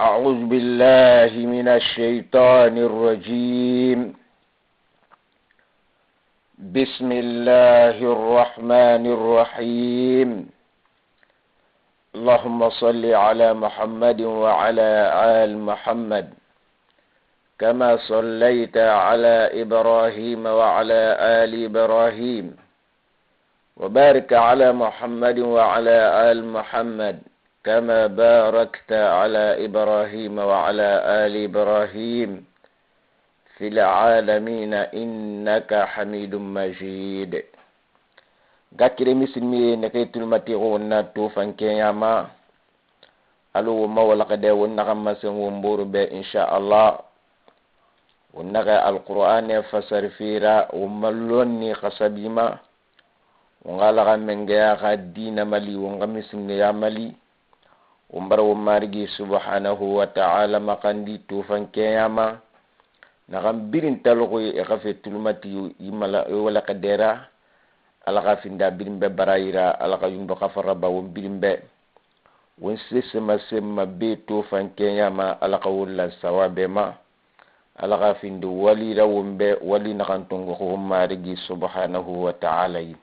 أعوذ بالله من الشيطان الرجيم. بسم الله الرحمن الرحيم. اللهم صل على محمد وعلى آل محمد كما صليت على إبراهيم وعلى آل إبراهيم وبارك على محمد وعلى آل محمد كما باركت على إبراهيم وعلى آل إبراهيم في العالمين إنك حميد مجيد. Gakire misilmi neketul matigo na to fankeyama alu mawla qade wonna kamma sen womburu be insha Allah wonna ga alquran fasar fira wumallonni khasabima wongala gamenge ya dina mali wonga misilmi ya mali umbara marigi subhanahu wa ta'ala makandi to fankeyama nagam birin talogo e khafetul mati yimala wala qadera alaka finda birimbe barayira alaka yumba khafara ba won birimbe won sesema sema be to fankenya ma alaka wala sawabe ma alaka findu walira wombe wali nakantongo ko marigi subhanahu wa ta'ala yi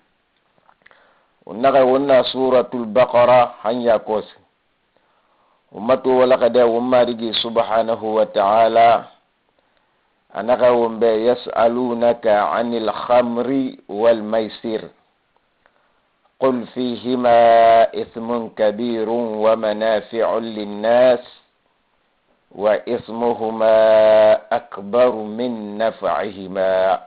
onaga wonna suratul baqara hanya kos ummatu wala kada marigi subhanahu wa ta'ala anaka wombe yas'alunaka 'anil khamri wal maisir qul fihima ithmun kabirun wa manafi'un lin-nas wa ismuhuma akbaru min naf'ihima.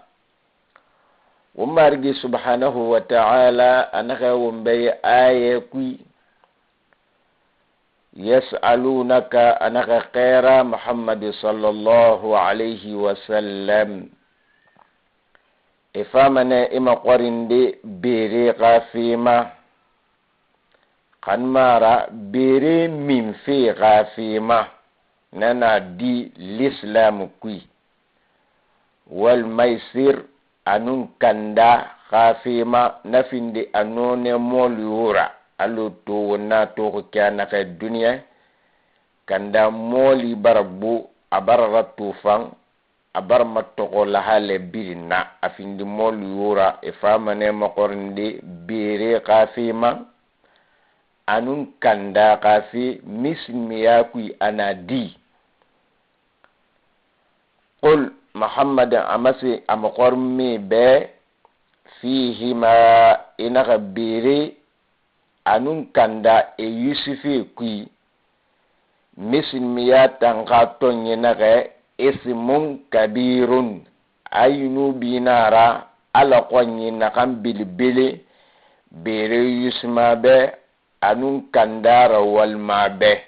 Umargi subhanahu wa ta'ala anaka wombe aye kui yas'alunaka anaka khaira Muhammad sallallahu alaihi wasallam ifamane ima qorinde bere qafima kanmara bere min fi qafima nana di l'islam kui wal maisir anun kanda qafima nafindi anone molura allo to wonna to ko kana ka dunya kanda moli barabu abarra tufan abar matto ko la hale birina afindi moli yura e famane makorndi bere qafima anun kanda qafi mismiya kui anadi qul muhammad amasi amqormi be fihima inaka bere anun kanda e yusufi kui misilmiya tanka tonye nage ismun kabirun ayunu binara ala konye nakan bilibili bere yusma be anun kandara walma be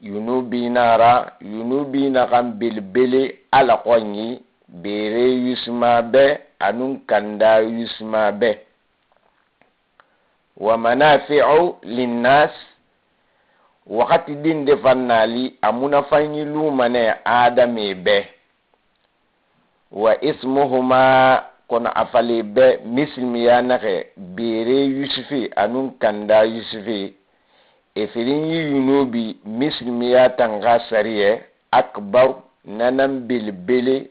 yunu binakan bilibili ala konye bere yusma be anun kanda yusma be wa manafi'u linnas wakati din de fannali amuna fanyi lumane adame be wa ismuhuma kona afali be misilmiya nake bere yusufi anun kanda yusufi efirin yunubi misilmiya tanga sariye akbar nanan bilbili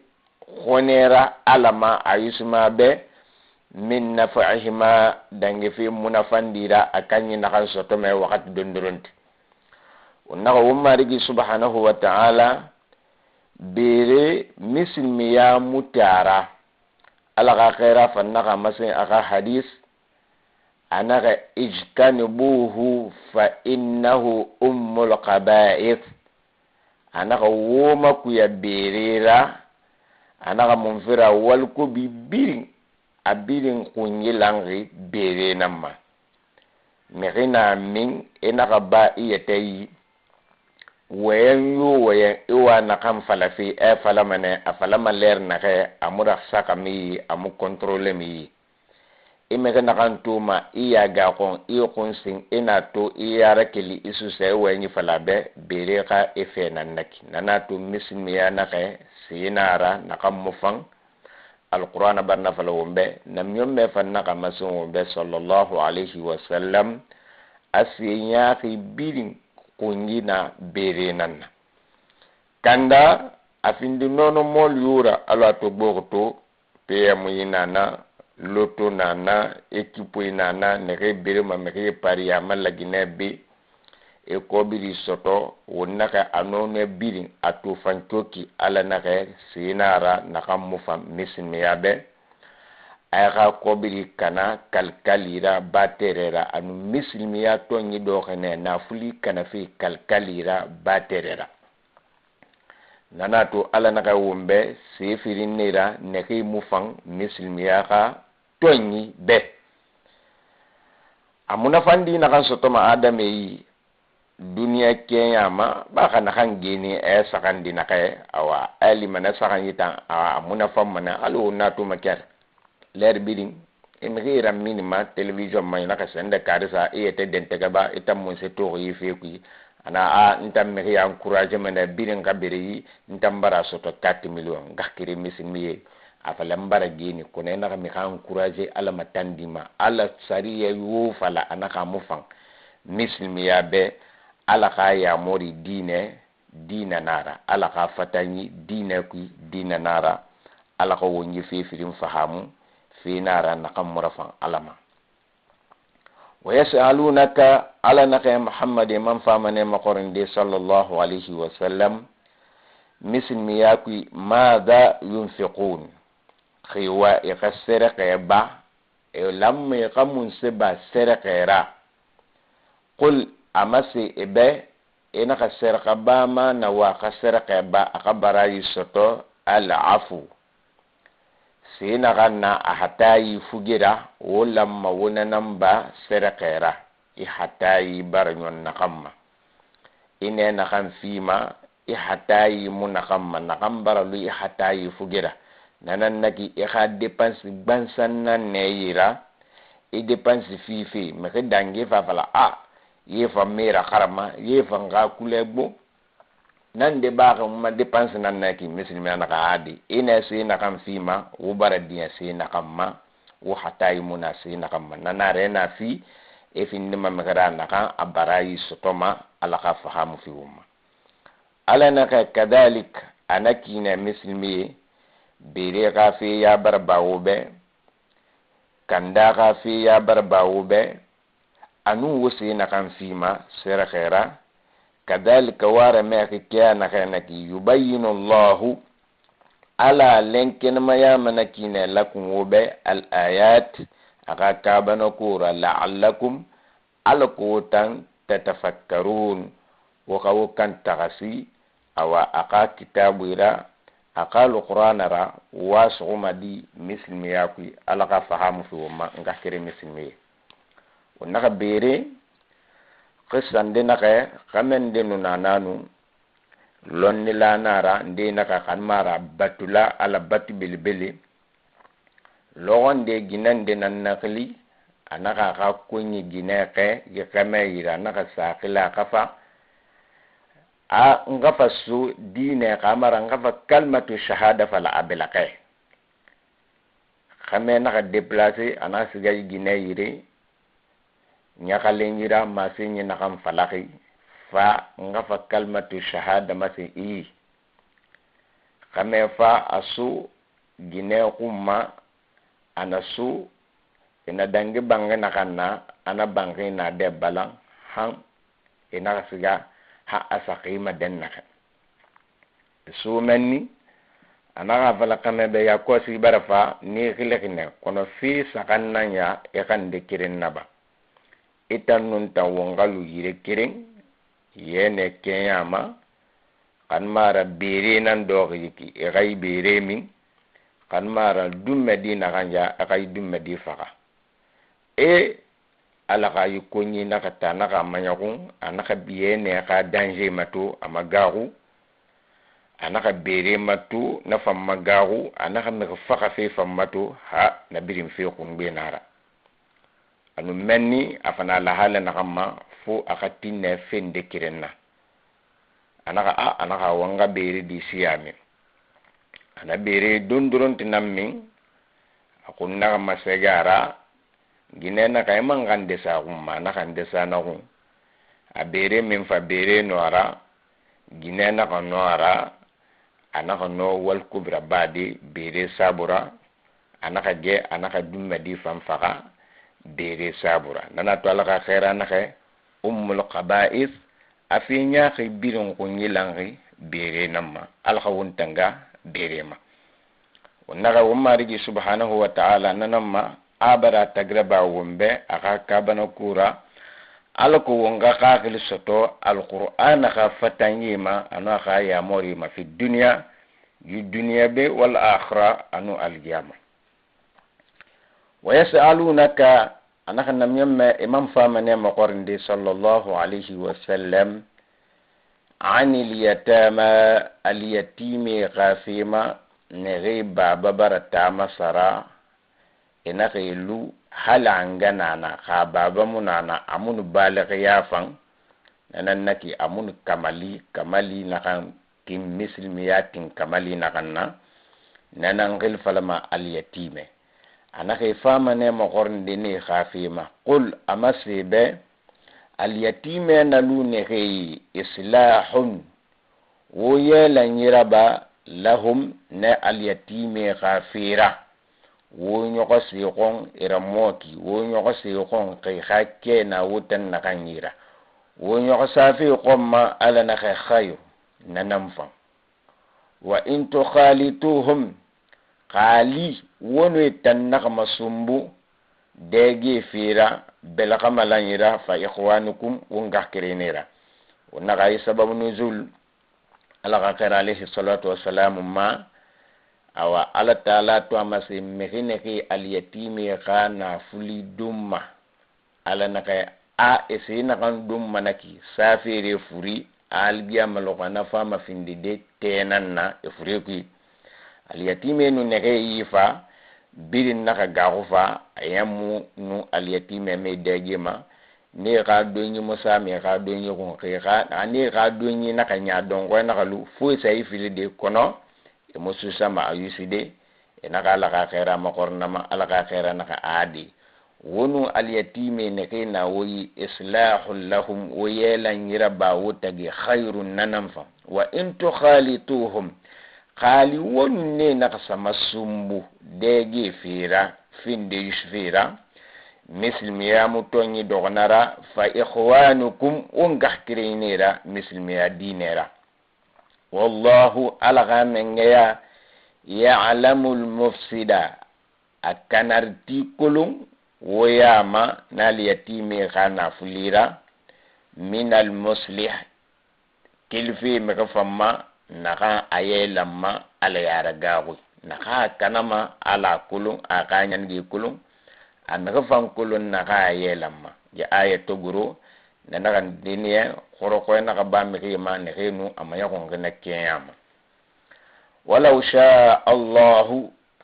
khonera alama ayusma be min nafa'ihima dange fi munafandira akanyi nakan sotome wakati dondoronti onaka wumarigi subhanahu wa ta'ala bere misilmiya mutara alaka khaira fannaka masin aka hadis anaka ijtanibuhu fa innahu ummul qaba'ith anaka woma kuya berera anaka munfira walko bibirin abirin kunyi langri bere namma mekina min enaka ba iyatayi wayan iwa nakam falafi falamane afalama ler nake amura saka mi amu kontrole mi imeke nakan tuma iya gakon iyo kunsin ina to iya rakeli isu sai wayanyi falabe bere ka efe nanaki nanatu mismiya nake sinara nakam mufang القرآن برنا فلومبه نم يوم فنا كما سومبه صلى الله عليه وسلم أسينيا في بيرين kungina bere nanna kanda afindi nono mol yura ala to borto PM inana loto nana ekipo inana nege bere ma mege pari amala ginebe e ko biri soto wonnaka anone biri atu fantoki ala nage sinara nakamufa mismiyabe ayaka ko biri kana kalkalira baterera anu mismiya to nyi do khene nafuli kana fi kalkalira baterera nanato ala naka wombe sefirinira neke mufang mismiya ka tonyi be amuna fandi naka sotoma adame yi dunia kenya ma baka nakan gini sakandi naka awa ali mana sakan yita amuna fam mana alu natu makar ler bidding emira minima television may naka sende karisa ete dentega ba itam mon se to yi feku ana ntam me ya encouragement na bidding ka beri ntam bara soto 4 million ngakire misimiye afala mbara gini kone naka mi kan encourager ala matandima ala sariya yu fala anaka mufang misimiya be ala ka ya mori dina nara ala ka fatanyi dina ku dina nara ala ko wonyi fifirim fahamu fi nara nakam murafan alama wa yasalunaka ala naka Muhammad man famane maqorinde sallallahu alaihi wasallam mismiya ku madha yunfiqun khiwa ikasira qayba lamma qamun seba sira qayra qul amasi ebe ina kasira qabama na wa kasira qayba akabara yisoto al-afu sina ganna ahatayi fugira wolamma wona namba serekera ihatayi baranyon nakamma ine nakam fima ihatayi munakamma nakambara lu ihatayi fugira nanan naki iha dépense bansan nan neyira i dépense fifi meke dangi fa fala yefa mera kharama yefa nga kulebo nan de baax ma dépense nan naki muslimi naka adi ina si nakam fima wo bara dia si nakam ma wo hatay muna si nakam ma nanare na fi e fi ndima megara naka abarayi sotoma ala ka fahamu fi umma ala naka kadalik anakina muslimi bere ka fi ya barbawo be kanda ka fi ya barbawo be anu wosi nakam fima sera khaira كذلك وارمك كان كانك يبين الله على لنكن ما يمنكين لكم وبا الآيات أكابنا كورا لعلكم ألقوتان تتفكرون وكو كان تغسي أو أكا كتاب إلى أكا القرآن را واسع مدي مثل مياكي ألقى فهم في وما نكاكري مثل مي ونكا بيري قصان دي نكا خمن دي نانانو لون لا نارا دي نكا خان مارا باتولا على باتي بلبلي لون دي جنان دي ناناكلي anaka ka kunyi gineke yekameyira naka sakila kafa ngafa su dine kamara ngafa kalmatu shahada fala abelake khame naka déplacer ana siga gineyire nyakalengira masinyi nakam falaki fa ngafa kalmatu shahada masi khame fa asu gine kuma anasu ina dangi bangi nakanna ana bangi na de balang hang ina siga ha asaqima den naka su menni ana fala kame be ya ko si barafa ni khilekine kono fi sakanna ya e kan de kirin naba itan nun ta wongalu yire kirin yene kenyama kan mara bere nan do yiki e gai bere min kan mara dumme dina kanja akai dumme di faka e ala ka yukonyi nakata naka manyakun anaka biyene ka danger matu amagaru anaka bere matu na famagaru anaka me faka fe famatu ha na birim fe kunbe nara anu menni afana la hala nakama fu akatinne fende kirenna anaka wanga bere di siyame ana bere dondoron tinammi akunna masegara ginena kay mangan desa umma nakan desa na hu a bere min fa bere noara gine na ka noara anaka no wal kubra badi bere sabura anaka ge anaka dumma di fanfaka bere sabura nana to alaka khaira naka ummul qaba'is afinya khibirin kunyilangi bere namma alaka wuntanga bere ma wonnaga wummarigi subhanahu wa ta'ala nanamma abara tagraba wumbe aka kabana kura alako wonga kakil soto alquran ka fatanyima anu aka ya mori ma fi dunya yu dunya be wal akhirah anu alqiyama wa yasalunaka anaka namyamma imam famane ma qorndi sallallahu alayhi wa sallam anil yatama al yatimi ghafima nere baba barata masara ina khailu halangana na ka baba munana amun baligh yafan nanan naki amun kamali na kan kim muslimiyatin kamali na kanna nanan gil falama al yatime ana khay fama ne mo gornde ni khafima qul amasibe al yatime nalu ne khay islahun wo yela nyiraba lahum na al-yatime khafira wo nyoko siqon iramoki wo nyoko siqon kai hakke na wutan na kanyira wo nyoko safi qomma ala na khayu nanamfa wa in tukhalituhum qali wonu tanna masumbu dege fira belakamalanyira fa ikhwanukum wonga kirenera wona ga sababu nuzul ala ka alayhi salatu wassalamu ma awa ala taala to amasi mehine ki al yatimi kana fuli dumma ala naka a esina kan dumma naki safire furi al giyama lo kana fama findi de tenanna e furi ku al yatimi nu neke yifa birin naka garufa ayamu nu al yatimi me degema ne ga donyi musa me ga donyi ko ga ani ga donyi na kanya don ko na kalu fu sai fili de kono e musu sama ayuside e na kala ka khaira ma korna ma ala ka khaira na ka adi wonu al yatime ne kay na woyi islahul lahum wa yalan yiraba wutagi khairun nanamfa wa in tukhalituhum qali wonne na kasama sumbu dege fira finde yusfira mislimiya mutonyi dognara fa ikhwanukum ungahkirinira mislimiya dinera wallahu alaga mengeya ya'lamul mufsida akanarti kulum woyama nal yatimi khana fulira minal muslih kilfi megafamma naka ayelamma ala yara gagu naka kanama ala kulum akanyan gi kulum anaga fankulun naka yelamma ya aya toguro na naga diniya khoro ko na ba mi ma ne henu amaya ko ngana kiyama walau sha Allah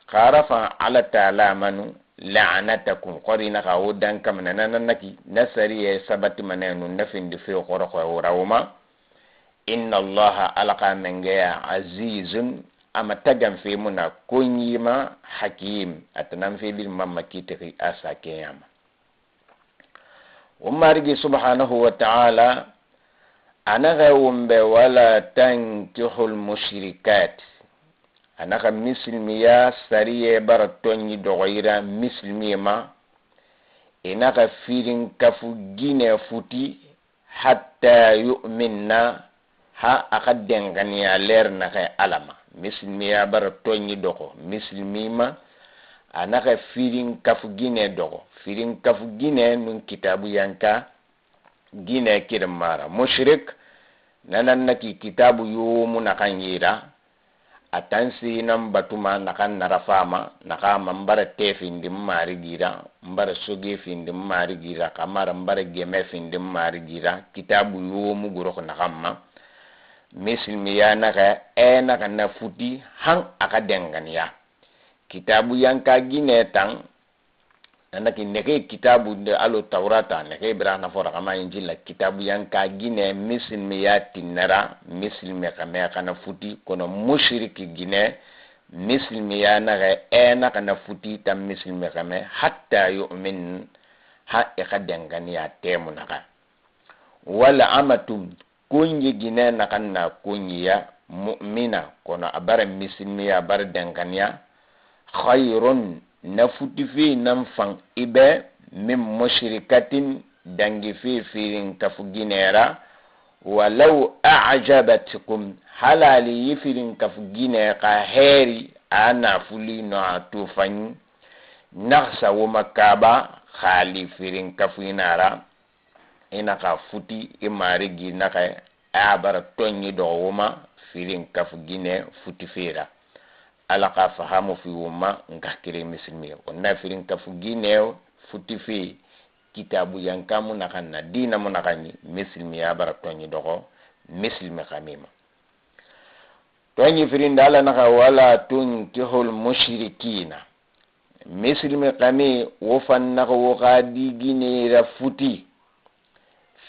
kharafa ala ta'ala manu la'anatakum qarina ka wodan kam nanaki nasari ya sabati manenu nafin di fi khoro ko rawma inna Allah alqa mangaya azizun ama tagam fi muna kunyima hakim atanam fi bil mamakiti asa kiyama umarigi subhanahu wa ta'ala anaga wumbe wala tankihul mushrikat anaga mislimiya sariye baratonyi dogoira mislimima inaga firin kafu gine futi hatta yu'minna ha akadden ganiya ler na kay alama mislimiya baratonyi dogo mislimima anaka firin kafu gine dogo firin kafu gine nun kitabu yanka gine kirmara mushrik nanan naki kitabu yumu nakan yira atansi nan batuma nakan narafama nakama mbara tefindi mari gira mbara soge findi mari gira kamara mbara geme findi mari gira kitabu yumu guro nakamma mislimiya naka naka na futi hang akadenganiya kitabu yanka gine tang nanaki neke kitabu de alo taurata neke ibrahima fora kama injila kitabu yanka gine mislimiya tinara mislimi kama kana futi kono mushriki gine mislimiya naka naka na futi tam mislimi kama hatta yu'min ha ikadenganiya temu naka wala amatum kunyi gine na kanna kunyiya mu'mina kono abara misilmiya abara dankanya khayrun na futifi nan fan ibe min mushrikatin dangi firin kafu ginera walau a'jabatkum halali yifirin kafu gine ka heri ana fuli no atufani naksa wo makaba khali firin kafu inara ina ka futi imari gina ka abara tonyi do woma firin kafu gine futi fira ala ka fahamu fi woma ngakire misilmi onna firin kafu gine futi fi kitabu yankamu nakanna dina mu nakani misilmi abara tonyi do misilmi khamima tonyi firin dala naka wala tunkihul mushrikina misilmi kami wofan naka wokadi gine ra futi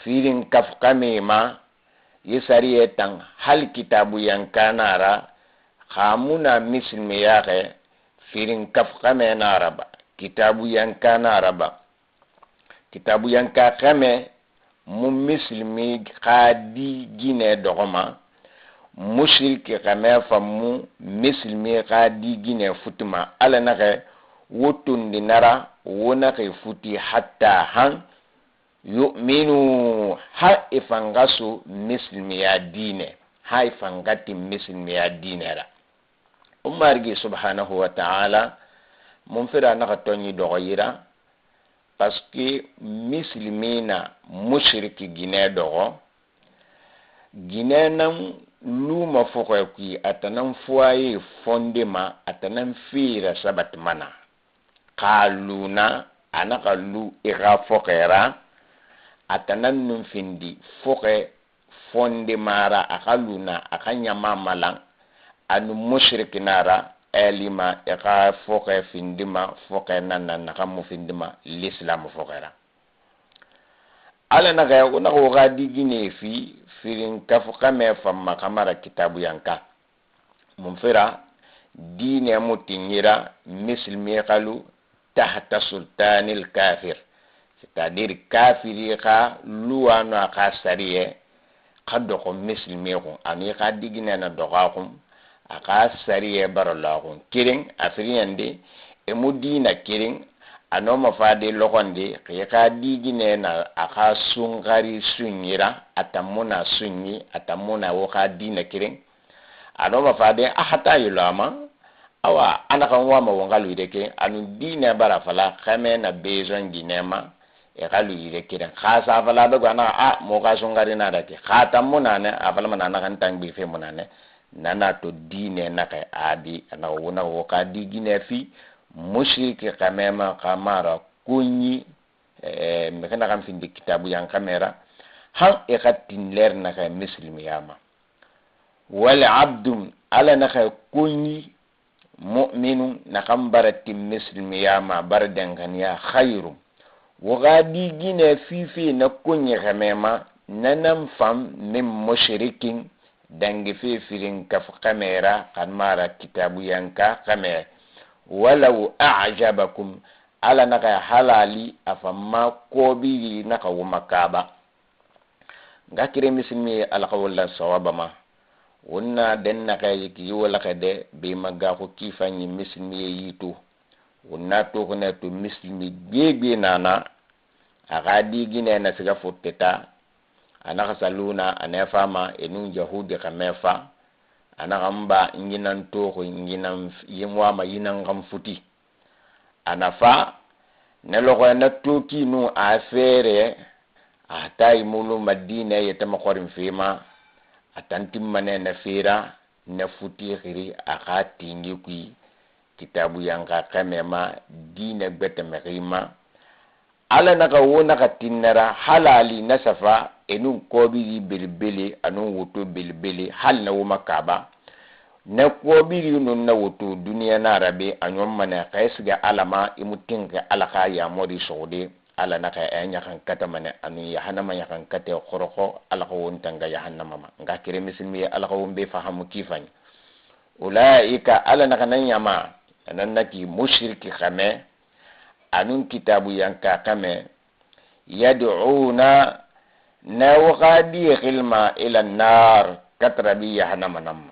firin kaf kamima yisari etang hal kitabu yankanara khamuna misilmi yake firin kaf kame na araba kitabu yankana araba kitabu yanka kame mu misilmi kadi gine dogoma mushriki kame famu misilmi kadi gine futuma ala nake wotundi nara wona ke futi hatta han yu'minu ha ifangasu misilmi ya dine ha ifangati misilmi ya dinera umargi subhanahu wa ta'ala mun fira naka tonyi dogoyira parce que muslimina mushriki gine dogo gine nan luma foko ki atanan fuaye fondema atanan fira sabat mana qaluna anaka lu ira fokera atanan num findi foke fonde mara akaluna akanya mamalang anu mushriki nara elima eka foke findima foke nanna nakamu findima l'islam fokera ala naga yakuna ko gadi gine fi firin kafuka me famma kamara kitabu yanka mumfira dine mutinyira mislimi qalu tahta sultanil kafir c'est-à-dire kafiri ka luwano aka sariye kaddo ko mislimi ko ani ka digine na dogakum aka sariye barallahu kiring afriyande e mudina kiring anoma fade lokonde ka digine na aka sungari sunyira atamuna sunyi atamuna woka dina kiring anoma fade ahata yulama awa anaka wama wangalu ideke anu dina barafala kame na bezon ginema e galu ideke khasa fala be gana mo ka sungari na dake khata munane afala manana kan tangbi fe munane nana to dine naka adi ana wona woka digine fi mushriki kamema kamara kunyi mekana kam findi kitabu yang kamera han e khatin ler naka muslimi yama wal abdum ala naka kunyi mu'minun nakam barati muslimi yama bardan ya khairum wagadi gine fifi na kunyi kamema nanam fam min mushrikin dangi fi filin kaf kamera kan mara kitabu yanka kamera walau a'jabakum ala naka halali afamma kobi naka wumakaba ngakire mislimi alqawla sawabama wonna den naka yiki wala kade be magga ko kifanyi mislimi yitu wonna to ko netu mislimi gebe nana agadi gine na siga fotteta anaka saluna anefama enun yahudi kamefa anagamba inginan toko inginan yimwama yinan gamfuti anafa neloko na toki nu afere atai mulu madina yetama qorim fima atantim mane na fira na futi khiri akati ngikui kitabu yanka kamema dina beta merima ala naka wona katinara halali nasafa enun kobi bilbili anun wuto bilbili hal na wuma kaba na kobi nun na wuto duniya na rabe anyom mana kaisga alama imutinga alaka ya modi sode ala naka enya kan kata mana anu ya hanama ya kan kata khoroko alaka wontanga ya hanama nga kire misilmi alaka wumbe fahamu kifani ulaika ala naka nan yama nanaki mushriki khame anun kitabu yanka kame yad'una na waqadi khilma ila nar katrabi yahnama nam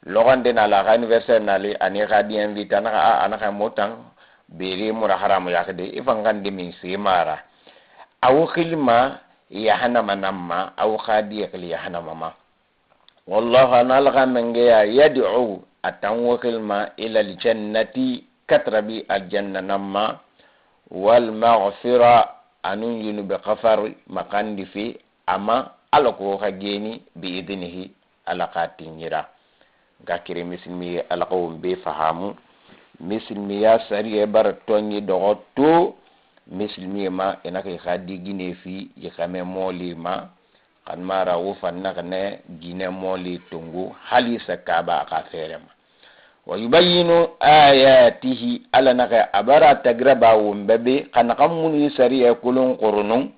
logan de na la anniversaire nali ani khadi invite na anaka motan beri mura haram yakde ifangan de min simara aw khilma yahnama namma aw khadi yahnama ma wallahu analga mengeya yad'u atan khilma ila aljannati katrabi aljanna namma wal maghfira anun yunu be khafar makandi fi ama alako khageni bi idnihi alaqatinyira gakire mislimi alaqawum be fahamu mislimi ya sariye bar tonyi dogoto mislimi ma enaka khadi gine fi yikame moli ma kan mara wufan nakane gine moli tungu halisa kaba ka ferema wa yubayyinu ayatihi ala naka abara tagraba wumbabe kana kamunu sariya kulun qurunun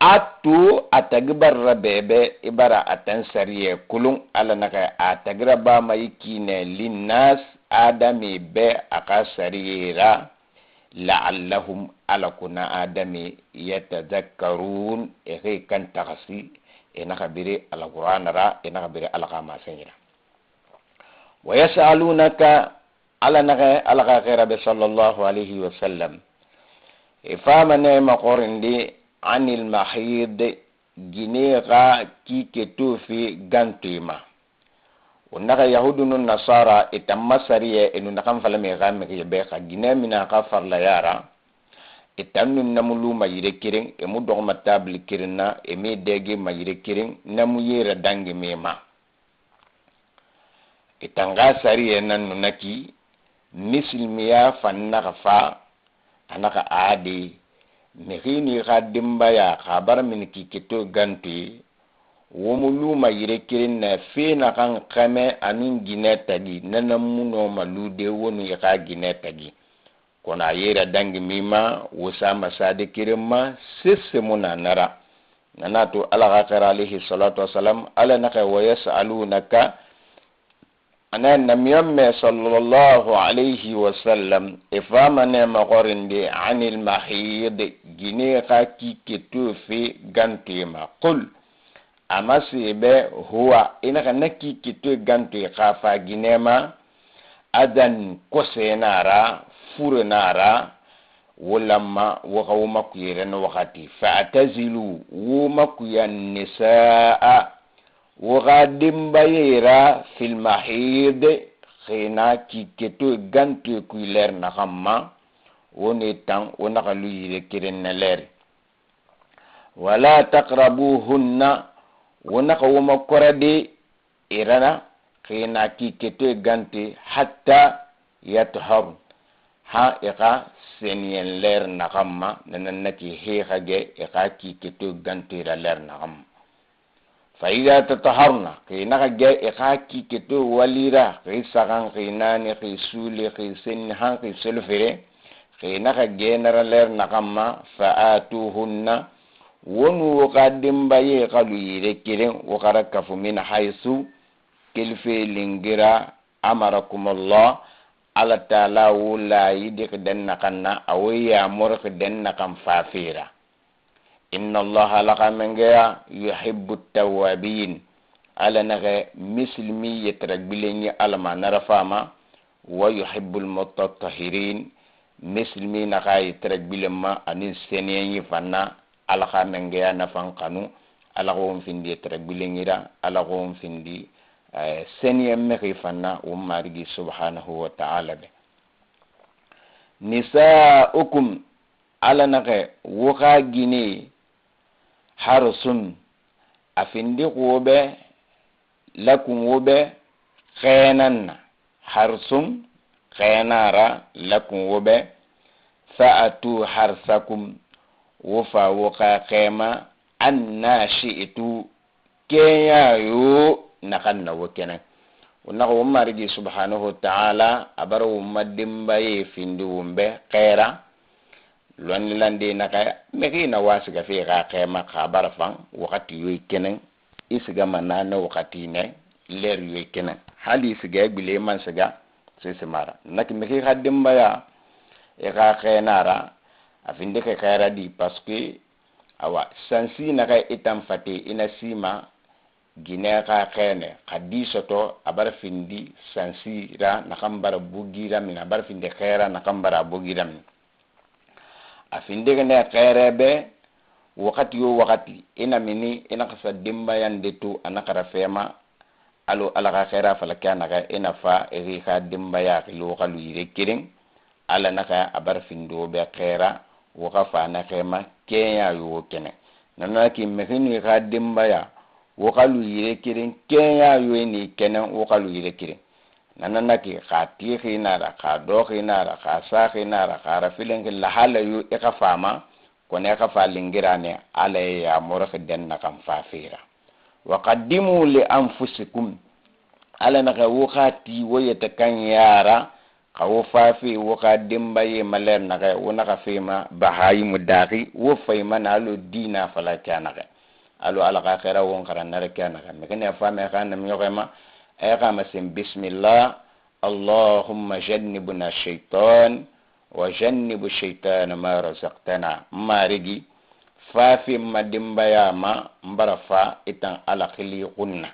atu atagbar rabebe ibara atan sariya kulun ala naka atagraba mayikine linnas adami be aka sarira la'allahum alakuna adami yatadhakkarun kan takhasi enaka bire alquran ra enaka bire alqama sanyira ويسألونك على غير صلى الله عليه وسلم إفامنا مقرندي عن المحيض جنيغا كي كتو في غانتيما ونغا يهود النصارى اتمسريه انو نقام فلم يغام يبيخا جنيه منا غفر ليارا اتنو نملو ما يركيرين امو دوغما تابل كيرنا امي ديغي ما يركيرين نمو يرا دانغي ميما itanga sariye nan nunaki misilmiya fanna fa anaka adi mehini khadimba ya khabar min kikito ganti womulu ma yire kirin na fina kan kame anin ginetagi nanamuno malude wonu ya ginetagi kona yira dangi mima wusa masade kirimma sisse muna nara nanato ala ghafara alayhi salatu wasalam ala naka wa yasalunaka ana namiyamme sallallahu alayhi wa sallam ifamane maqorinde anil mahid gine khaki ketu fi gantima qul amasibe huwa inaka naki ketu ganti khafa ginema adan kosenara furenara wulama wakawma kuyeren wakati fa'tazilu wuma kuyan nisaa وغادم بيرا في المحيض خينا كي كتو غانتو كويلر نخما ونيتان ونخلو يذكرن لير ولا تقربوهن ونخو مكردي إرانا خينا كي كتو غانتي حتى يطهر ها إقا سنين لير نخما ننكي هيخاجي إقا كي كتو غانتي لير نخما فإذا تطهرنا كينا جاء إخاكي كتو وليرا كي سغان كيناني كي سولي كي سنها كي سلفري كينا جاء نرالير نقما فآتوهن ونو قدم باي قالوا يركرين وقركف من حيث كلفي لنجرا أمركم الله على تعالى ولا يدك دنقنا أو يامرك دنقم فافيرا إن الله لقى من جاء يحب التوابين على نغى مسلمي يترقبلني على ما نرفاما ويحب المتطهرين مسلمي نغى يترقبلما أن السنين فنا على من جاء نفان قانو على قوم فيندي يترقبلني را على قوم فيندي سنين مخي فنا ومارجي سبحانه وتعالى نساؤكم على نغى وغا جيني harsun afindi qobe lakum wobe khayananna harsun khayanara lakum wobe fa'atu harsakum wofa woka khema anna shi'tu keyayo nakanna wokena wonako womariji subhanahu wa ta'ala abara womadimbaye findi wumbe khaira lon lande naka meki na wasiga fi ga khema khabar fan wakati yoy kenen isiga manana wakati ne leer yoy kenen hali siga bile man siga se semara nak meki khadim baya e ga khenara afinde ke khaira di parce que awa sansi naga itam fati ina sima gine ka khene khadisoto abar findi sansira nakambara bugira min abar finde khaira nakambara bugira min afinde ne khairebe wakati yo wakati ina mini ina kasa dimba yande tu anakara fema alo ala khaira falaka naga ina fa eri kha dimba ya lo khalu yire kirin ala naka abar findo be khaira waka fa na khema kenya yo kene nana ki mehini kha dimba ya wakalu yire kirin kenya yo ni kene wakalu yire kirin nana ki kha ti khina kha do khina kha sa khina kha rafilen la hala yo e ka fama kone ka fa lingirane ala ya muraka denna kam fafira wa qaddimu li anfusikum ala naka wakati woyeta kan yara kawo fafi waka dimbaye maler naka wonaka fema bahayi mudaki wo fayma nalo dina fala kanaka alo ala ka khaira won karan nar kanaka mekene fama kana myogema ay kama sim bismillah allahumma jannibna shaytan wa jannibu shaytana ma razaqtana marigi fafi madimbaya ma mbarafa itan ala khili kunna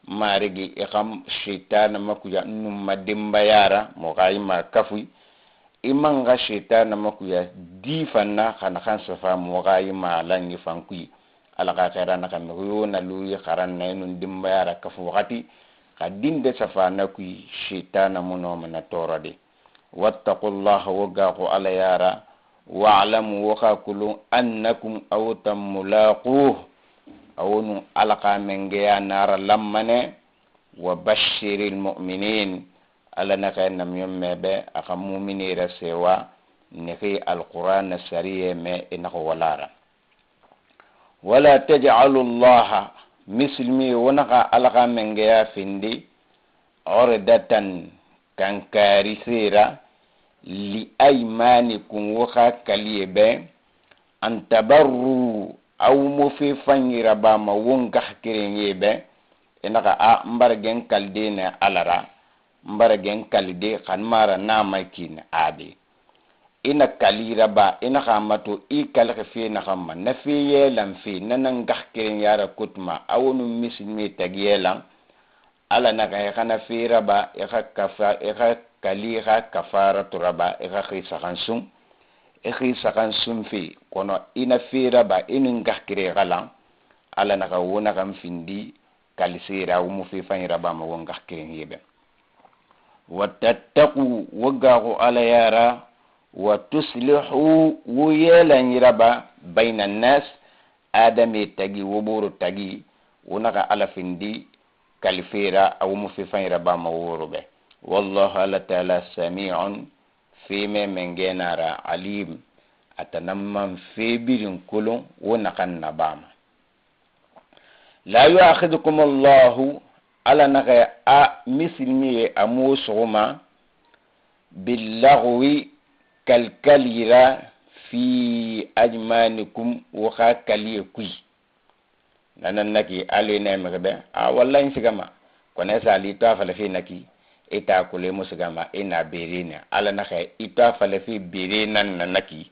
marigi ikam shaytana makuya num madimbayara mo kayma kafu imanga shaytana makuya difanna khana khan safa mo kayma langi fankui ala ka khaira nakam yo na luyi kharan naynun dimbayara kafu wakati kadinde safa nakui shaytana muno mana torade wattaqullaha wagaqu ala yara wa'lamu wakakulu annakum awtam mulaquh awunu alqa mengeya nara lammane wa bashiril mu'minin ala nakayna myemmebe aka mu'minira sewa neki alquran sariye me inako walara wala taj'alu allaha mislimi wanaka alqa mengeya findi ordatan kankari sira li aymanikum waka kaliyebe antabarru aw mo fi fanyira ba ma wonga kirengebe enaka a mbargen kalde ne alara mbargen kalde kan mara na makin abi ina kalira ba ina khamato i kalke fi na khamma na fi yelam fi nanan gah kiren yara kutma awonu mismi tagiyelam ala naka kana fi raba e kafa e kalira kafara turaba e khisa khansum khisa khansum fi kono ina fi raba inin gah kire galam ala naka wona kam findi kalisira mu fi fan raba ma won gah kiren yebe wattattaqu wagahu ala yara wa tuslihu wuyelan raba bainan nas adami tagi woburu tagi wonaka ala findi kalifira aw mu fi fan raba ma worube wallahu ala ta'ala sami'un fi mengenara alim atanamman fi birin kulun wona kan nabama la yu'akhidukum Allahu ala naka a mislimi amusuma billaghwi kalkalira fi ajmanikum wa khaliyakui nanan naki alina mebe a wallahi sigama kone sali to afala fi naki ita kule musigama ina berina ala naka ita afala fi berina nanaki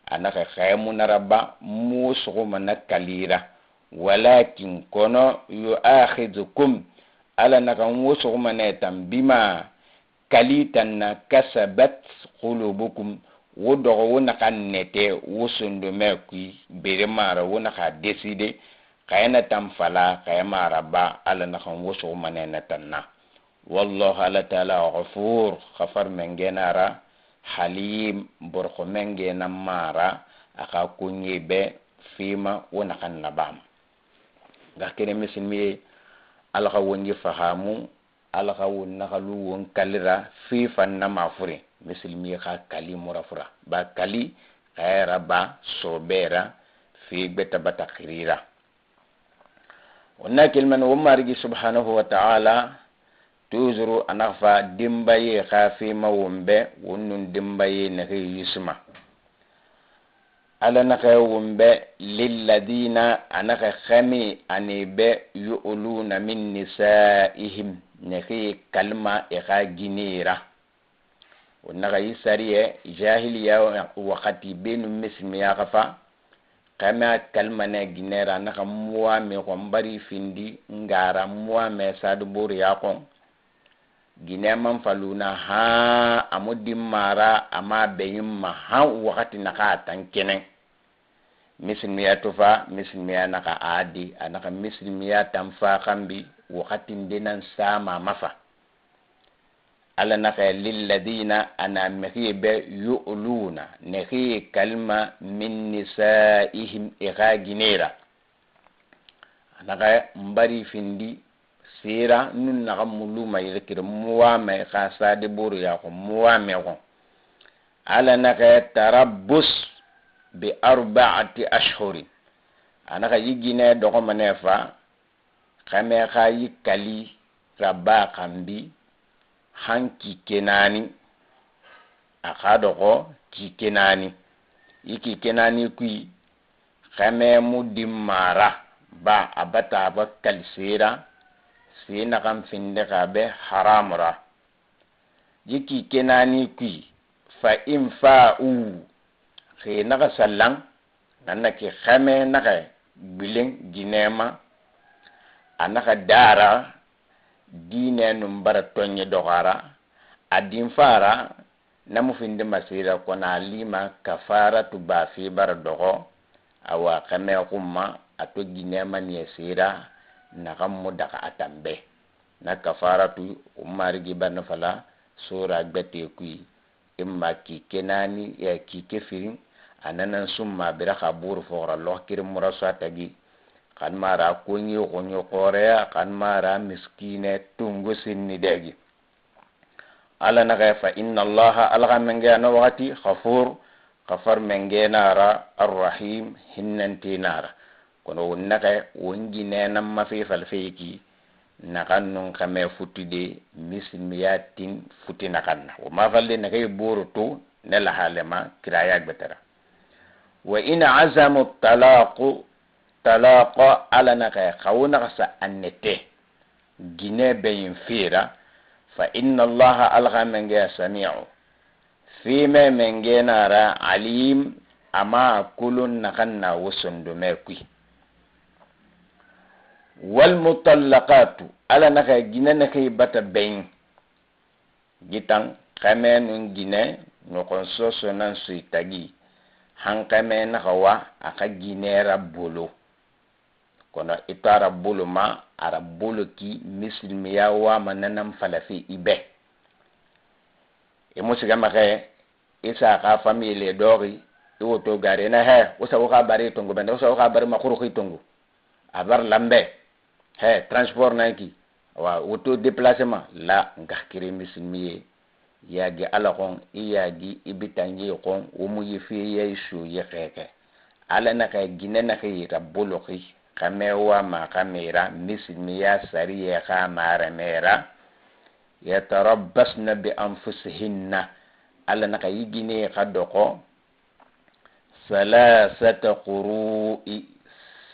anaka khaymu naraba musuguma nakalira walakin kono yu'akhidukum ala naka musuguma netam bima kalitan na kasabat qulubukum wodo wona kan nete wosundo mekui bere mara wona ka decide kayna tamfala kaymara ba ala na kan wosuguma netanna wallahu ala ta'ala ghafur khafar mengenara halim borko mengena mara aka kunyibe fima wona kan nabam gakene misilmi alaka wonji fahamu alaka wonna kalu won kalira fi fanna mafuri misilmi ka kali murafura ba kali khaira ba sobera fi beta batakhirira wonna kilman umarigi subhanahu wa ta'ala tuzuru anafa dimbaye khafi mawumbe wonnun dimbaye nake yusma ala naka wumbe lilladina anaka khami anibe yu'luna min nisaihim nake kalma eka ginira wonnaka yisariye jahiliya wakati benu mismi ya kafa kama kalmane ginera naka muwa me ko mbari findi ngara muwa me sadu buri yakon gine man faluna ha amudi mara ama beyimma ha wakati naka tankene misilmiya tufa misilmiya naka adi anaka misilmiya tamfa kambi wakati ndinan sama mafa ala naka lilladina ana mehibe yu'luna nehi kalma min nisaihim ginera anaka mbari findi sira nun naka muluma yirkir muwame khasa de buru ya ko muwame ko ala naka tarabbus bi 4 ashhurin anaka yigine dogo manefa khame khayi kali rabba kambi hanki kenani akado ko ki kenani iki kenani kui khame mudimara ba abata ba kalsira sina kam finde ka be haramra yiki kenani kui fa infa'u khina ka sallang nanaki khame naka biling ginema anaka dara dine numbara tonye dogara adin fara namu finde masira kona lima kafara tu bafi bar dogo awa kame kuma ato ginema ni sira nakamu daka atambe na kafara tu umari gibarna fala sura gbete kui imma ki kenani ya ki kefirin ananan summa biraka buru fora lokir murasa tagi kan mara kunyi korea kan mara miskine tungu sinni degi ala naga fa inna allaha alga mengena wakati khafar mengena ra arrahim hinnantinara kono naga wongi nena mafi falfeki nakan nun kame futide mismiyatin futina kan wa ma falle naga buru to nela halema kiraya betara wa in azamu talaqa ala naka khawna sa annete gine bayin fira fa inna allaha algha menge sami'u fima menge nara alim ama kulun nakanna wusundu merkui wal mutallaqatu ala naka gine naka bata bayin gitang kamen gine no konsoso nan suitagi hankame naka wa aka ginera bolo kono itara bolo ma ara bolo ki misilmiya wa mananam falafi ibe e musiga make isa ka famille dori iwoto gare na he usa ko bari tongo bende usa ko bari makuru ki tongo abar lambe he transport nanki wa auto déplacement la ngakire misilmiye yagi alakon iyagi ibitangi kon umu yifi yesu yekeke ala naka gine naka yita bolo ki kamewa ma kamera misilmiya sariya kamara mera yatarabbasna bi anfusihinna alla naka yigine kadoko salasata qurui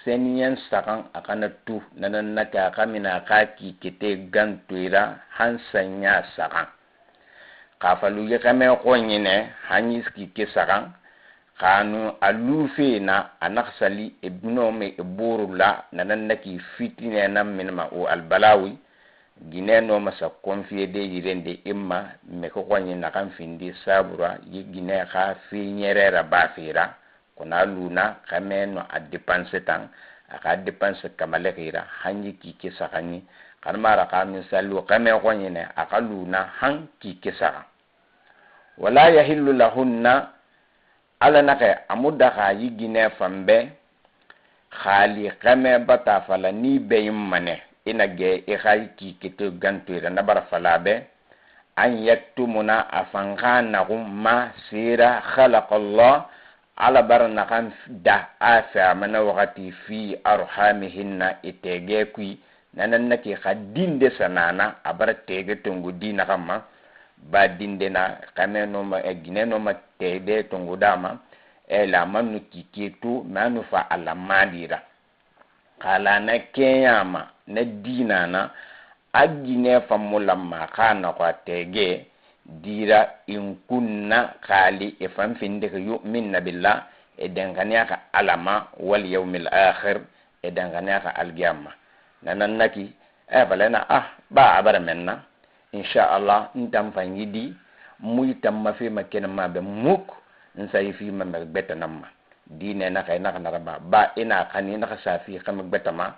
seniyan sakan akana tu nanan naka kamina kaki kete gantuira hansanya sakan kafalu ye kame konyine hanyiski ke sakan kanu alufe na anaksali ibnome iburula nanan naki fitine nan minma o albalawi gine no masa konfie de yirende imma me ko kwanye na kan findi sabura yi gine ka fi nyerera bafira kuna luna kame no adipanse tan aka adipanse kamalekira hanyi kike sakani kan mara ka misalu kame kwanye ne aka luna han kike saka wala yahillu lahunna ala naka amudaka yigine fambe khali kame bata fala ni beyim mane ina ge ki kito gantuira na bara fala be an yaktumuna afangana ma sira khalaqallah ala barna kan da afa mana wakati fi arhamihinna itege kui nanan naki khadinde sanana abara tege tungu dina kama ba dinde na kame no ma egine no ma tede tungu dama la manu kikitu manu fa ala madira kala na kenyama na dina na agine fa mulamma kana kwa tege dira in kunna khali ifan finde yu'minna billah dangane ka alama wal yawmil akhir dangane ka alqiyama nanan naki balena ba abara menna insha Allah ntam fanyidi muy tam ma fi makena ma be muk nsay fi ma beta namma dine na kay na ba ina kani na safi kam beta ma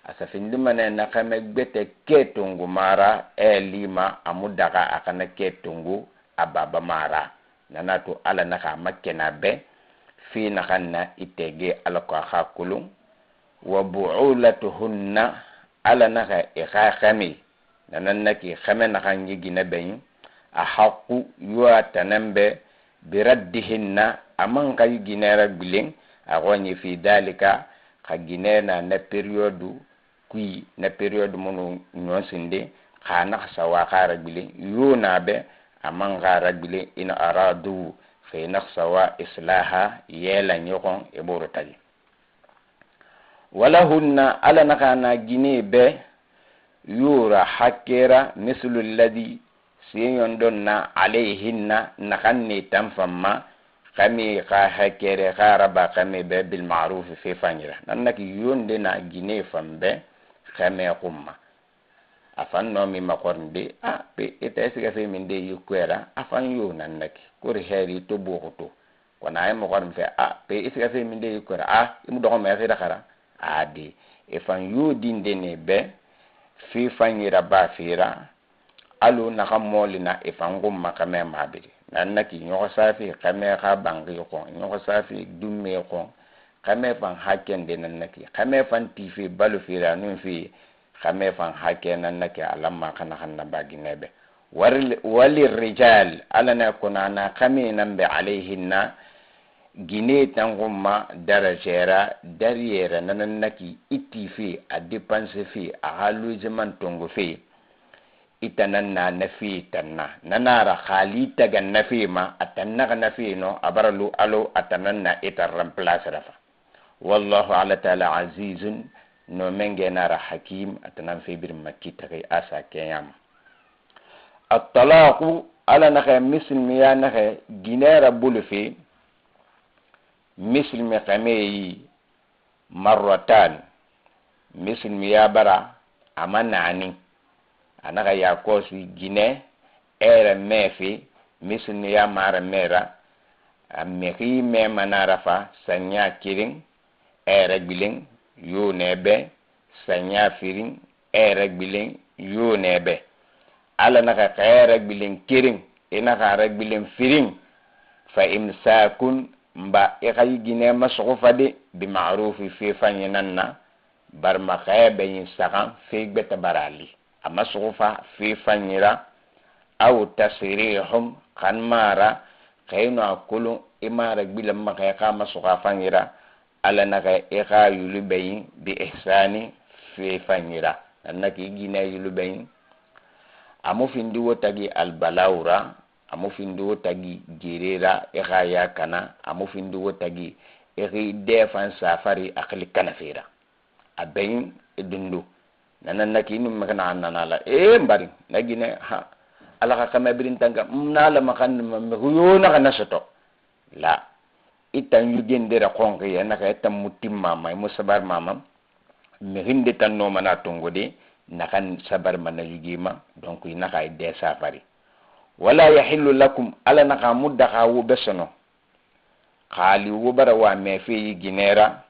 asafin dimane na kam bete ketungu mara lima amudaka akana ketungu ababa mara nanatu ala naka makena be fi nakanna itege alqa khakulu wa bu'ulatuhunna ala naka khami nanan naki khame nakan yigina bayin ahaqu yuwa tanambe biraddihinna aman kay ginera guling agoni fi dalika khaginena na periodu kui na periode munu nyonsinde khana sawa khara guling yuna be aman khara guling in aradu fi naqsawa islaha yela nyokon e borotali walahunna ala nakana gine be yura hakera mislu alladhi siyon donna alayhinna nakanni tamfamma kami ka hakere kharaba kami be bil ma'ruf fi fanyira nanaki yonde na gine fambe kame kumma afan no mi makornde be eta esiga fe min de yukwera afan yo nanaki kuri heri to bokuto kona ay mo korn fe be esiga fe min de yukwera imu do me fe dakara adi efan yo dinde ne be fi fanyira ba fira alu na kamolina efangum makame mabiri nanaki nyoko safi kame ka bangi ko nyoko safi dumme ko kame fan hakende nanaki kame fan tifi balu fira nun fi kame fan haken nanaki alamma kana hanna baginebe wali rijal alana kunana kame nambe alaihinna gine tangumma darajera dariyera nanaki itifi a dépense fi a halujiman tongo fi itananna nafi tanna nanara khalita gan nafi ma atanna gan nafi no abaralu alo atananna ita remplace rafa wallahu ala ta'ala azizun no menge nara hakim atanan fi bir makita kay asa kiyam at-talaqu ala nakha misl ya nakha ginera bulufi misl mi qamei marratan misl mi ya bara amanani anaka ya kosi gine era mefi misni ya mara mera ameki me manarafa sanya kiring era biling yo nebe sanya firing era biling yo nebe ala naka era biling kiring inaka era biling firing fa imsakun mba ikay gine masrufa de bi ma'rufi fi fanyanna bar makabe yin sakan fi beta barali amma sufa fi fanyira aw tasrihum kan mara kayno akulu imara bilam makaya kama suka fanyira ala naka ika yulubayin bi ihsani fi fanyira annaki gina yulubayin amu findi wotagi albalawra amu findi wotagi girera ika yakana amu findi wotagi iki defan safari akli kanafira abayin dundu nanan naki num makana nanala mbari nagine ala ka kama birin tanga nala makan huyona kana soto la itan yugendera konke ya naka etam mutim mama musabar mama me hinde tan no mana tongode nakan sabar mana yugima donc naka de safari wala yahillu lakum ala naka mudaka wu besano khali wu bara wa me fi ginera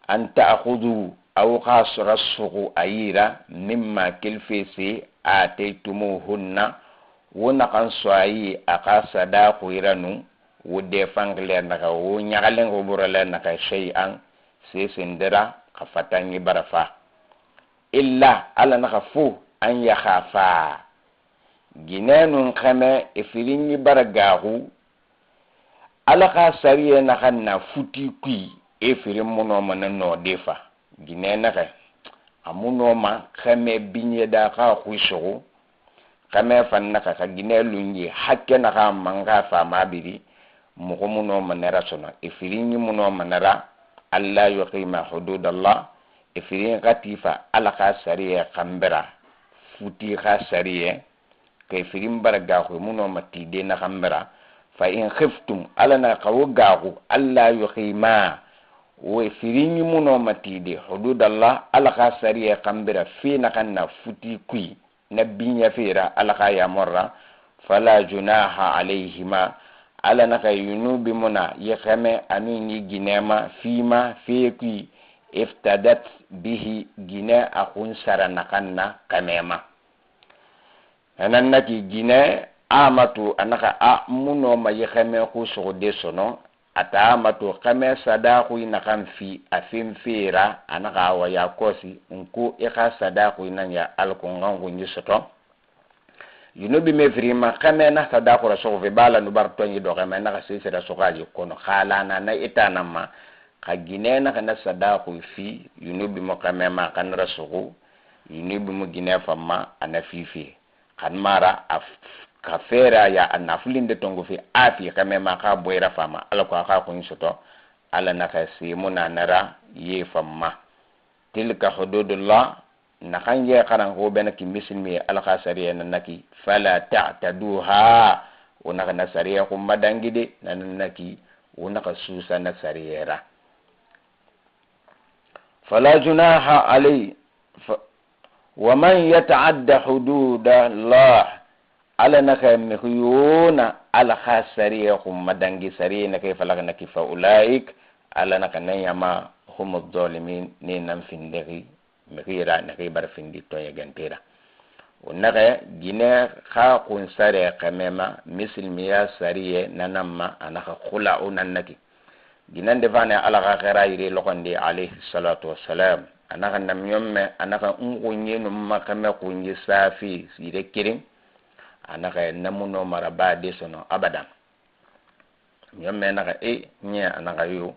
an ta'khudhu aw qasra suqu ayira mimma kilfisi ataytumuhunna wona kan soayi aqasa da qiranu wode fangle naka wo nyagalen go burale naka shay'an sesendera kafatangi barafa illa ala naka fu an yakhafa ginanun khame ifirinni baragahu ala ka sariye naka na futi kui ifirin muno manano defa ginena ka amuno ma khame binye da ka khushuru khame fanna ka ginelunyi hakke na ka manga fa mabiri mugomuno manara sona ifirinni muno manara alla yuqima hududallah ifirin katifa ala ka sariye kambera futi ka sariye ke ifirin baraga ko muno matide na kambera fa in khiftum alana qawgahu alla yuqima wa firinyi muno matide hududallah alaka sariya kambira fina kanna futi kui nabinya fira alaka ya morra fala junaha alayhima alana ka yunubi muna yakame anuni ginema fima feki iftadat bihi gina akun sarana kanna kamema anannaki gina amatu anaka muno ma yakame ku so de sono ata amatu kame sadaku ina kan fi afin fira anaka wa yakosi unku ika sadaku ina ya alkungangu nyisoto yunubi me frima kame na sadaku raso ve bala no bar tonyi do kame na sisi raso kaji kono khalana na itana ma kagine na kana sadaku fi yunubi mo kame ma kan raso yunubi mo gine famma ana fifi kan mara kafera ya anafulinde tongo fi afi kame ma ka boyra fama ala ko ka ko nsoto ala naka simuna nara ye famma tilka hududullah nakanje karan ko benaki mislimi ala ka sariya nanaki fala ta'taduha wonaka nasariya ko madangide nanaki wonaka susa nasariyera fala junaha alai wa man yata'adda hududallah ala naka mihuyuna ala khasariya hum madangi sariya naka falaka naki fa ulaik ala naka nayama hum adh-dhalimin ni nam findegi mihira naka bar findi to yagantira onaka gine kha kun sare kamema mislimiya sariya nanamma anaka khula unannaki ginande fane ala ka khara ire lokonde alayhi salatu wassalam anaka nam yomme anaka ungunye no makame kunyi safi sire kirin anaka namuno maraba de sono abadan nyomme naka nya anaka yo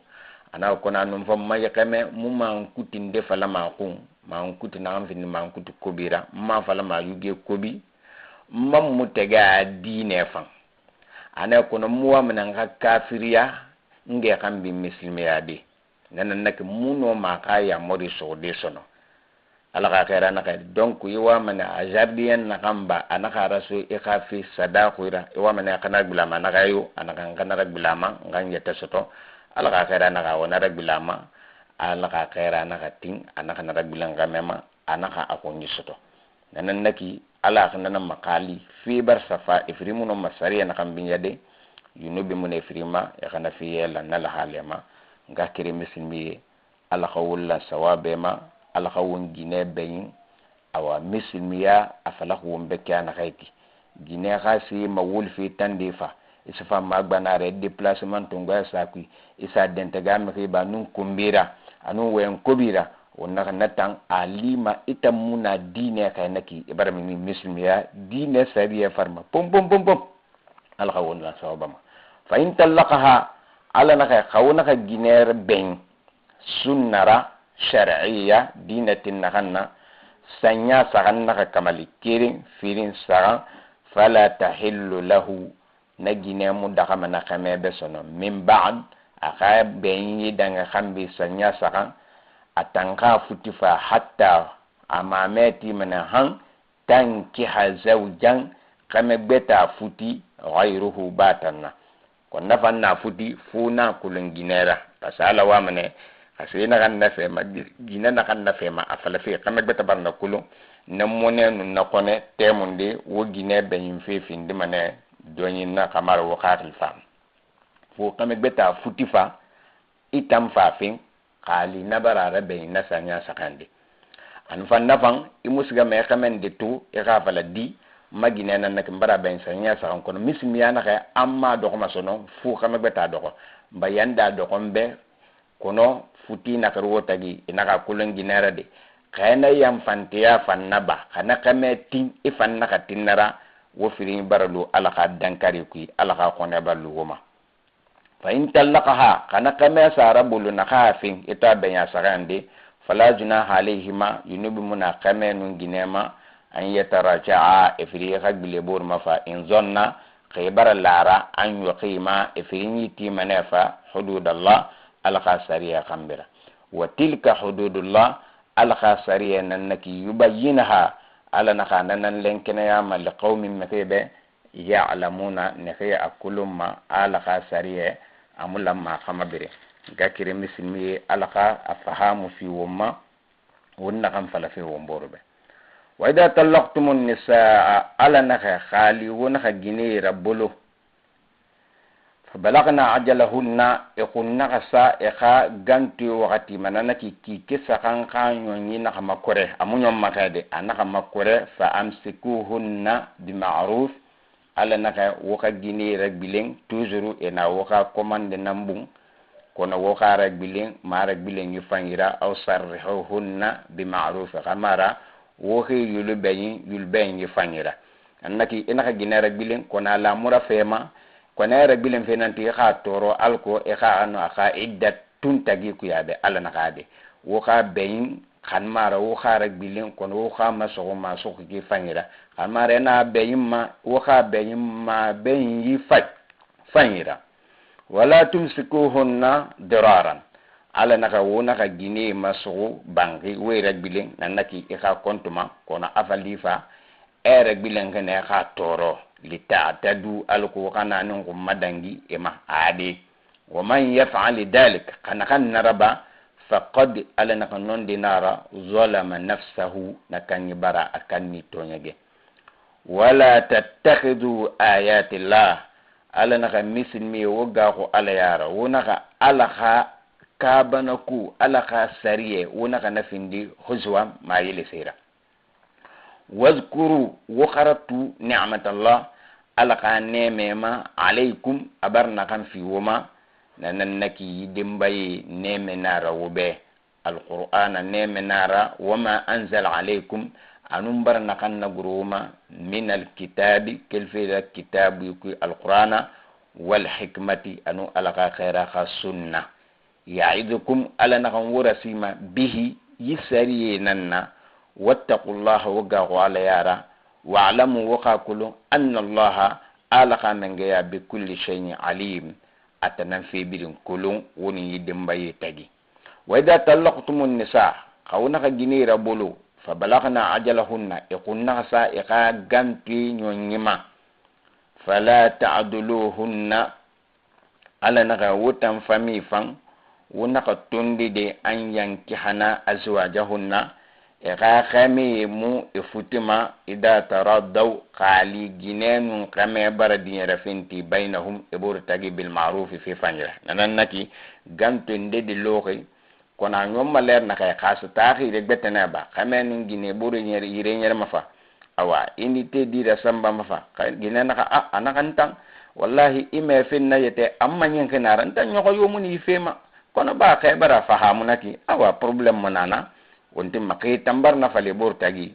anaka kona num fam mayakame mumma kutinde fala ma kun ma kuti na amfini ma kuti kobira ma fala ma yuge kobi mam mutega dine fan anaka kono muwa menanga kafiriya nge kambi muslimiya de nanan nak muno ma kaya mori so de sono alaka khaira naka donc yiwa mana ajabiyan nakamba anaka rasu ikafi sadaquira yiwa mana kana bilama naka yo anaka kana bilama nganya tesoto alaka khaira naka wona bilama alaka khaira naka tin anaka na bilanga mema anaka akoni soto nanan naki ala kana makali fi bar safa ifrimuno masariya nakambi yade yunubi mun ifrima ya kana fi yalla nala halema ngakire mislimi ala khawla sawabema ala khawun gine bayin awa mislimiya afala khawun bekana khayti gine khasi mawul fi tandifa isafa magbanare déplacement tonga sakui isa dentagam khiba nun kumbira anu wen kobira wonnaka natang alima itamuna dine kaynaki ibarami mislimiya dine sabiya farma pom pom pom pom ala khawun la sawabama fa in talaqaha ala naka khawunaka giner ben sunnara syar'iyya dinatin nakanna sanya sakanna kamali kirin firin saran fala tahillu lahu nagine mudaka manakame besono min ba'd aka benyi danga khambi sanya sakan atanka futifa hatta amameti manahan tanki hazawjan kame beta futi ghayruhu batanna kon nafan na futi funa kulunginera pasala wa mane asina kan na fema gina na kan na fema afala fe kame beta barna kulu namone nun na kone temunde wo gine benyim fe finde mane doni na kamar wo khatil fam fo kame beta futi fa itam fa fin qali nabarara be na sanya sakande an fan nafan imusga me kamen de tu e khafala di magine nan nak mbara ben sanya sakan kono mismiya na ka amma do ko masono fu kame beta do ko bayanda do ko be kono futi na karwo tagi inaka kulun ginara de kana yam fantiya fannaba kana kame tin ifan naka tinara wo firin baralu alaka dankari ku alaka kone balu goma fa in talaqaha kana kame sarabulu na khafin ita benya sarande fala junaha alaihima yunubi muna kame nun ginema an yataraja'a ifri khagbile bor mafa in zonna khaybar lara an yuqima ifrin yiti manafa hududallah al-khasariya khambira wa tilka hududullah al-khasariya nanaki yubayyinaha ala nakana nan lenkena ya mal qaumin mafebe ya'lamuna ne ke akulumma alaka sariye amulamma khamabire gakire misilmi alaka afahamu fi wumma wonna kam fala fi womborbe wa idha talaqtumun nisaa ala nakha khali wona gine rabbulu فبلغنا أجلهن يقولنا قصا إخا جنتي وقتي مننا كي كسا كان يونينا كما كره أمون يوم مكادي أنا كما كره فأمسكوهن بمعروف على نكا وكا جيني رجبلين توزرو إنا وكا كمان دنبون كنا وكا رجبلين ما رجبلين يفنيرا أو صرحوهن بمعروف كمارا وكي يلبين يفنيرا أنكي إنك جيني رجبلين كنا لا مرا فيما kona rabilen fenanti kha toro alko e kha anu kha iddat tuntagi ku yabe ala na kade wo kha beyin khan mara wo kha rabilen kono wo kha maso ki fanyira khan mara na beyin ma wo kha beyin ma beyin yi fanyira wala tumsikuhunna diraran ala na ka wo na ka gine maso bangi we rabilen nanaki e kha kontuma kono afalifa e rabilen kene kha toro لتعتدوا ألقوا قنانكم مدنجي إما عادي ومن يفعل ذلك قنقن ربا فقد ألنا قنون دينارا ظلم نفسه نكن برا أكني تونيجي ولا تتخذوا آيات الله ألنا قميسن مي وقاقوا على يارا ونقا ألقا كابنكو ألقا سريه ونقا نفندي خزوة ما يلسيرا واذكروا وخرطوا نعمة الله ألقى نعمة عليكم أبرنا كان في وما ننكي دمبي نعمة نارا وبه القرآن نعمة نارا وما أنزل عليكم أنبرنا كان نقروما من الكتاب كيف الكتاب يكون القرآن والحكمة أنو ألقى خيرا السنة يعيدكم ألا نكون ورسيما به يسريننا واتقوا الله وقاقوا على يارا واعلموا وقاكلوا أن الله آلقى من جاء بكل شيء عليم أتنفي بلن كلون وني دمبي تجي وإذا طلقتم النساء خونك جنير بلو فبلغنا أجلهن يقولنا سائقا جنتي نيما فلا تعدلوهن على نغوتن فميفا ونقتندي دي أن ينكحنا أزواجهن ega khame mu ifutima ida taraddaw qali ginenu khame baradi rafinti bainahum ibur tagi bil ma'ruf fi fanja nanan naki ganto ndedi loxi kona ñom maler na kay khas taxi rek betena ba khame ni gine buru ñer yire ñer ma fa awa indi te dira samba ma fa gine na ka anakantang wallahi ime fin na yete amma nyen kenaran tan ñoko yomuni fema kono ba kay bara fahamunaki awa problem manana wonti makay tambar na fale bor tagi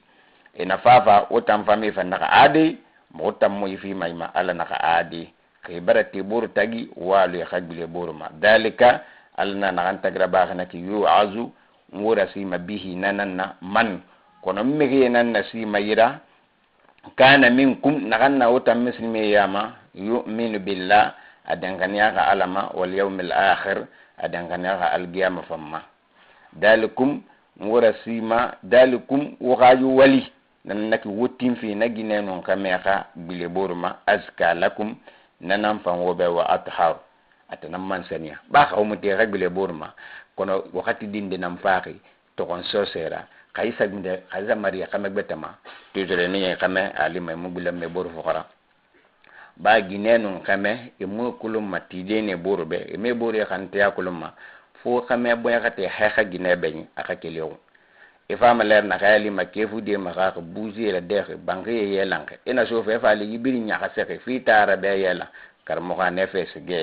ina fafa otam fami fa naka adi motam mo yifi mayma ala naka adi kay barati bor tagi walu ya khajbile borma dalika alna na anta graba khana ki yu'azu mura sima bihi nananna man kono mege nanna sima yira kana minkum naganna otam muslimi yama yu'minu billah adanganya ka alama wal yawmil akhir adanganya ka al qiyamah famma dalikum ngora sima dalikum waqaju wali nan nak wotin fi nagine non kameka bile borma azka lakum nanam fan wobe wa athar atanam man sania ba xawmu te rek bile borma kono wakati dinde nam faaki to kon sosera kaysa binde kaysa mariya kamek betama toujours ni kame ali may mu bile me bor fokara ba gine non kame e mo kulum matide ne borbe e me bore kan te yakuluma fo xame boya xate xexa gine beñ aka kelew e fama leer na xali ma kefu de ma xa buzi la dex banque ye lank ina so fe fa li yibiri ñaxa sexe fi tara be yela kar mo xa nefe sege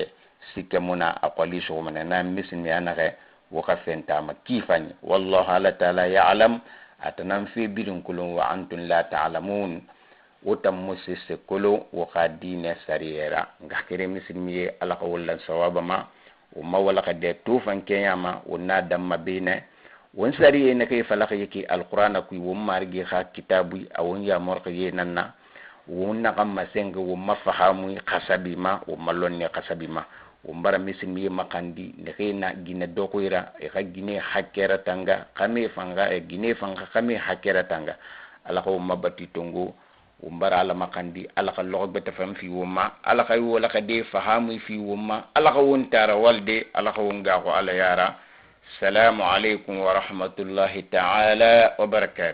sikke muna aqali so mena na misin ya na xe wo xa fenta ma kifani wallahu ala taala ya'lam atanam fi birin kulun wa antum la ta'lamun wotam musisse kolo wo xa dine sariera ngax kere misin mi ala ko wala sawaba ma وما ولا قد توفن كياما ونادم مبينه ونسري انك يفلق يكي القران كي ومارغي خا كتابي او يا مرقي ننا ونقم مسنگ وما فهمي قصبي ما وملوني قصبي ما ومبر مسمي مقاندي نخينا جينا دوكويرا اخا جيني حكيرا تانغا خمي فانغا جيني فانغا خمي حكيرا تانغا الله مبتي تونغو ومبر على مقندي ألقى اللغة بتفهم في وما ألقى يولق دي فهامي في وما ألقى ونتار والدي ألقى ونقاقو على يارا. السلام عليكم ورحمة الله تعالى وبركاته.